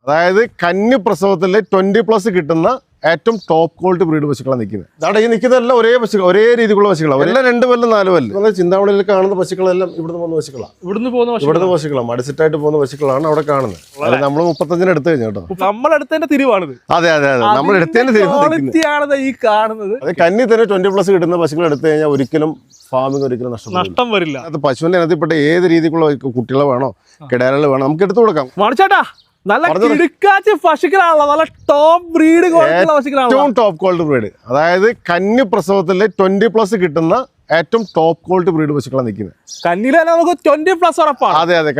അതായത് കന്നി പ്രസവത്തിൽ 20+ കിട്ടുന്ന ഏറ്റവും ടോപ്പ് ക്വാളിറ്റി ബ്രീഡ് പശുക്കളാണ് നിൽക്കുന്നത്. അതാണ് ഈ നിൽക്കുന്നതെല്ലാം ഒരേ പശുക്കൾ, ഒരേ രീതിക്കുള്ള പശുക്കളാണ്. എല്ലാം 2 പല്ല് 4 പല്ല്. ചിന്താമണിയിൽ കാണുന്ന പശുക്കളെല്ലാം ഇവിടുന്ന് പോകുന്ന പശുക്കളാണ്. ഇവിടുന്ന് പശുക്കളാണ്, മടിസിറ്റായിട്ട് പോകുന്ന പശുക്കളാണ് അവിടെ കാണുന്നത്. അത് നമ്മൾ 35 എടുത്തു കഴിഞ്ഞു കേട്ടോ. നമ്മളെടുത്തതിന്റെ തിരിവാണിത്. അതെ അതെ അതെ, നമ്മൾ എടുത്തതിന്റെ തിരിവാണ് ഈ കാണുന്നത്. അത് കന്നി തന്നെ 20+ കിട്ടുന്ന പശുക്കൾ എടുത്തു കഴിഞ്ഞാൽ ഒരിക്കലും ഫാമിംഗ് ഒരിക്കലും നഷ്ടം വരില്ല. അത് പശുവിന്റെ ഇനത്തിൽപ്പെട്ട ഏത് രീതിക്കുള്ള കുട്ടികളെ വേണോ കിടാരകൾ വേണോ നമുക്ക് എടുത്തു കൊടുക്കാം. ചേട്ടാ നല്ല കിടുക്കാച്ചി പശുക്കളാണല്ലോ, നല്ല ടോപ്പ് ബ്രീഡ് പശുക്കളാണ്. ഏറ്റവും ടോപ്പ് ക്വാളിറ്റി ബ്രീഡ്. അതായത് കന്നി പ്രസവത്തിൽ 20+ കിട്ടുന്ന ഏറ്റവും ടോപ്പ് ക്വാളിറ്റി ബ്രീഡ് പശുക്കളാണ് നിൽക്കുന്നത്. കന്നിയിൽ തന്നെ നമുക്ക് 20+ ഉറപ്പാണ്. അതെ അതെ,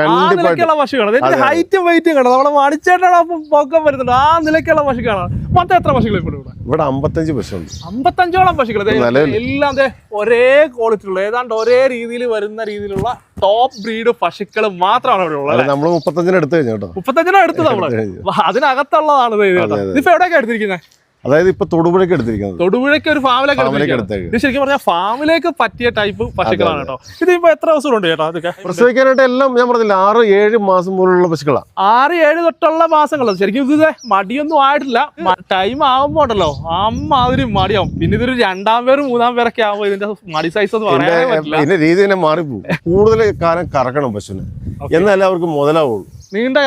പശുക്കളാണ്. ഹൈറ്റും വെയിറ്റും കണ്ടോ, നമ്മുടെ മടിച്ചേട്ടനൊപ്പം പൊക്കം വരുന്നുണ്ട്. ആ നിലയ്ക്കുള്ള പശുക്കളാണ്. മൊത്തം എത്ര പശുക്കൾ ഇവിടെ? 55 പശുണ്ട്. 55ഓളം പശുക്കൾ. എല്ലാം ഒരേ ക്വാളിറ്റി ഉള്ള, ഏതാണ്ട് ഒരേ രീതിയിൽ വരുന്ന രീതിയിലുള്ള ടോപ്പ് ബ്രീഡ് പശുക്കൾ മാത്രമാണ് ഇവിടെ ഉള്ളത്. നമ്മൾ 35 എടുത്തു കഴിഞ്ഞു കേട്ടോ. 35 എടുത്ത് നമ്മള് അതിനകത്തുള്ളതാണ്. ഇതിപ്പോ എവിടെയൊക്കെ എടുത്തിരിക്കുന്നത്? അതായത് ഇപ്പൊ തൊടുപുഴയ്ക്ക് എടുത്തിരിക്കുന്നത്. തൊടുപുഴയ്ക്ക് ഒരു ഫാമിലേക്ക് ശരിക്കും പറഞ്ഞാൽ ഫാമിലേക്ക് പറ്റിയ ടൈപ്പ് പശുക്കളാണ് കേട്ടോ. ഇതിപ്പോ എത്ര ദിവസം ഉണ്ട് ചേട്ടാ? അതൊക്കെ പ്രസവിക്കാനായിട്ട് എല്ലാം ഞാൻ പറഞ്ഞില്ല 6-7 മാസം പോലുള്ള പശുക്കളാണ്. 6-7 തൊട്ടുള്ള മാസങ്ങൾ. ശരിക്കും ഇത് മടിയൊന്നും ആയിട്ടില്ല. ടൈം ആകുമ്പോ ഉണ്ടല്ലോ അമ്മാതിരി മടിയാവും. പിന്നെ ഇതൊരു 2ാം പേരും 3ാം പേരൊക്കെ ആകുമ്പോ ഇതിന്റെ മടി സൈസ് ഒന്നും പറയാൻ പറ്റില്ല. ഇതിന്റെ രീതി തന്നെ മാറിപ്പോകും. കൂടുതൽ കാലം കറക്കണം പശുവിന്, എന്നാലേ അവർക്ക് മുതലാവുള്ളൂ. നീണ്ട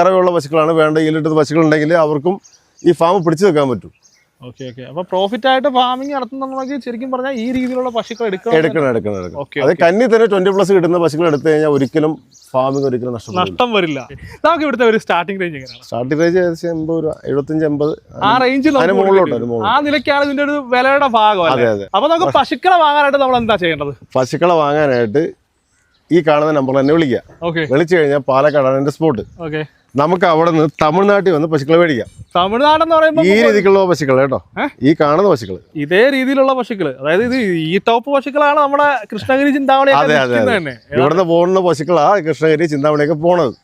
കറവയുള്ള പശുക്കളാണ് വേണ്ട. ഇതിലിട്ടത് പശുക്കൾ ഉണ്ടെങ്കിൽ അവർക്കും ഈ ഫാം പിടിച്ചു വെക്കാൻ പറ്റും. അപ്പൊ പ്രോഫിറ്റ് ആയിട്ട് ഫാമിംഗ് നടത്തുന്നുണ്ടെങ്കിൽ ശരിക്കും പറഞ്ഞാൽ ഈ രീതിയിലുള്ള പശുക്കൾ എടുക്കണം. അത് കന്നി തന്നെ 20+ കിട്ടുന്ന പശുക്കൾ എടുത്തു കഴിഞ്ഞാൽ ഒരിക്കലും ഫാമിംഗ് ഒരിക്കലും നഷ്ടം വരില്ല. നമുക്ക് ഇവിടുത്തെ ഒരു സ്റ്റാർട്ടിംഗ് റേഞ്ച് എങ്ങനെയാണ്? സ്റ്റാർട്ടിംഗ് റേഞ്ച് ഏകദേശം 80 രൂപ, 75-80 ആ റേഞ്ചിൽ ആ നിലയ്ക്കാണ് ഇതിന്റെ ഒരു വിലയുടെ ഭാഗം. അപ്പൊ നമുക്ക് പശുക്കളെ വാങ്ങാനായിട്ട് നമ്മൾ എന്താ ചെയ്യേണ്ടത്? പശുക്കളെ വാങ്ങാനായിട്ട് ഈ കാണുന്ന നമ്പറിൽ തന്നെ വിളിക്കാം. വിളിച്ചു കഴിഞ്ഞാൽ പാലക്കാടാണ് എന്റെ സ്പോട്ട്. നമുക്ക് അവിടെ നിന്ന് തമിഴ്നാട്ടിൽ വന്ന് പശുക്കളെ മേടിക്കാം. തമിഴ്നാടെന്ന് പറയുമ്പോൾ ഈ രീതിക്കുള്ള പശുക്കൾ കേട്ടോ, ഈ കാണുന്ന പശുക്കൾ ഇതേ രീതിയിലുള്ള പശുക്കള്. അതായത് ഇത് ഈ ടോപ്പ് പശുക്കളാണ് നമ്മുടെ കൃഷ്ണഗിരി ചിന്താമണി. ഇവിടുന്ന് പോകുന്ന പശുക്കളാ കൃഷ്ണഗിരി ചിന്താമണിയൊക്കെ പോണത്.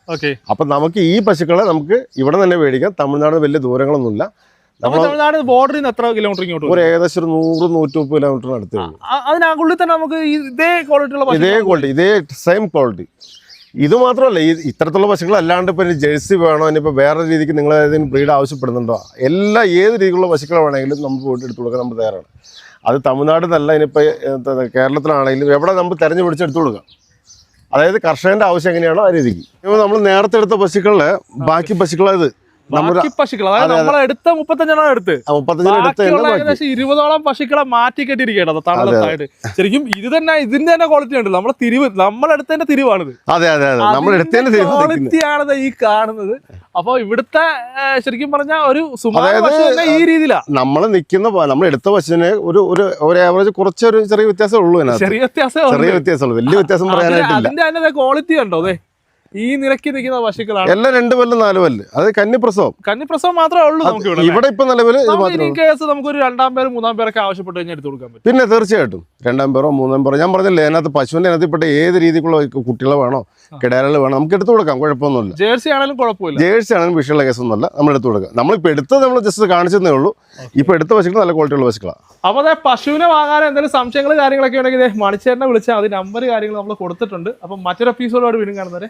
അപ്പൊ നമുക്ക് ഈ പശുക്കളെ നമുക്ക് ഇവിടെ തന്നെ മേടിക്കാം. തമിഴ്നാട് വലിയ ദൂരങ്ങളൊന്നുമില്ല. തമിഴ്നാട് ബോർഡറിൽ നിന്ന് എത്ര കിലോമീറ്റർ ഇങ്ങോട്ട്? ഒരു ഏകദേശം 100-130 കിലോമീറ്ററിന് അടുത്ത്. അതിനുള്ളിൽ തന്നെ നമുക്ക് ഇതേ ക്വാളിറ്റി ഇതേ സെയിം ക്വാളിറ്റി. ഇത് മാത്രമല്ല, ഇത്തരത്തിലുള്ള പശുക്കൾ അല്ലാണ്ട് ഇപ്പൊ ജേഴ്സി വേണോ, ഇനിയിപ്പോൾ വേറെ രീതിക്ക് നിങ്ങൾ ഏതെങ്കിലും ബ്രീഡ് ആവശ്യപ്പെടുന്നുണ്ടോ, ഏത് രീതിയിലുള്ള പശുക്കൾ വേണമെങ്കിലും നമുക്ക് പോയിട്ട് എടുത്തു കൊടുക്കാൻ നമ്മൾ തയ്യാറാണ്. അത് തമിഴ്നാട് എന്നല്ല, ഇനിയിപ്പോൾ കേരളത്തിലാണെങ്കിലും എവിടെ നമുക്ക് തെരഞ്ഞു പിടിച്ചെടുത്തു കൊടുക്കാം. അതായത് കർഷകന്റെ ആവശ്യം എങ്ങനെയാണോ ആ രീതിക്ക്. ഇപ്പോൾ നമ്മൾ നേരത്തെ എടുത്ത പശുക്കളിലെ ബാക്കി പശുക്കളത് നമ്മളെടുത്ത 35 എടുത്ത് 20ഓളം പശുക്കളെ മാറ്റി കെട്ടിയിരിക്കേണ്ടത് തണലത്തായിട്ട്. ശരിക്കും ഇത് തന്നെ ഇതിന്റെ തന്നെ ക്വാളിറ്റി ഉണ്ട്. നമ്മളെടുത്തതിന്റെ തിരിവാണിത്. ക്വാളിറ്റിയാണത് ഈ കാണുന്നത്. അപ്പൊ ഇവിടുത്തെ ശരിക്കും പറഞ്ഞ ഒരു ഈ രീതിയിലാണ് നമ്മൾ എടുത്ത പശുവിന് ഒരു ആവറേജ് കുറച്ചൊരു ചെറിയ വ്യത്യാസം ഉള്ളൂ. ചെറിയ വ്യത്യാസം വലിയ വ്യത്യാസം പറയാനായിട്ടില്ല. അതിന്റെ തന്നെ ക്വാളിറ്റി ഉണ്ടോ? അതെ, ഈ നിലയ്ക്ക് നിൽക്കുന്ന പശുക്കളാണ് എല്ലാം 2 പല്ല് 4 പല്ല്. അത് കന്നിപ്രസവം മാത്രമേ ഉള്ളൂ നമുക്ക് ഇവിടെ ഇപ്പൊ നിലവിൽ. നമുക്കൊരു 2ാം പേരും 3ാം പേരൊക്കെ ആവശ്യപ്പെട്ട് കഴിഞ്ഞാൽ എടുത്തു കൊടുക്കാൻ പറ്റും. പിന്നെ തീർച്ചയായിട്ടും 2ാം പേരോ 3ാം പേരോ ഞാൻ പറഞ്ഞില്ലേ, അതിനകത്ത് പശുവിന്റെ ഇനത്തിൽപ്പെട്ട ഏത് രീതിക്കുള്ള കുട്ടികളെ വേണോ കിടാരകൾ വേണോ നമുക്ക് എടുത്തു കൊടുക്കാം. കുഴപ്പമൊന്നുമില്ല. ജേഴ്സി ആണെങ്കിലും കുഴപ്പമില്ല. ജേഴ്സി ആണെങ്കിലും വിഷയമുള്ള കേസൊന്നുമല്ല, നമ്മൾ എടുത്തു കൊടുക്കാം. നമ്മളിപ്പോൾ എടുത്തത് നമ്മൾ ജസ്റ്റ് കാണിച്ചതേ ഉള്ളൂ. ഇപ്പൊ എടുത്ത പശുക്കൾ നല്ല ക്വാളിറ്റി ഉള്ള പശുക്കളാണ്. അപ്പൊ അതെ, പശുവിനെ വാങ്ങാൻ എന്തെങ്കിലും സംശയങ്ങൾ കാര്യങ്ങളൊക്കെ ഉണ്ടെങ്കിൽ മണിച്ചേരനെ വിളിച്ചാൽ അത് നമ്പർ കാര്യങ്ങൾ നമ്മൾ കൊടുത്തിട്ടുണ്ട്. അപ്പം മറ്റൊരു എപ്പിസോഡോട് വീണ്ടും കാണുന്നവരെ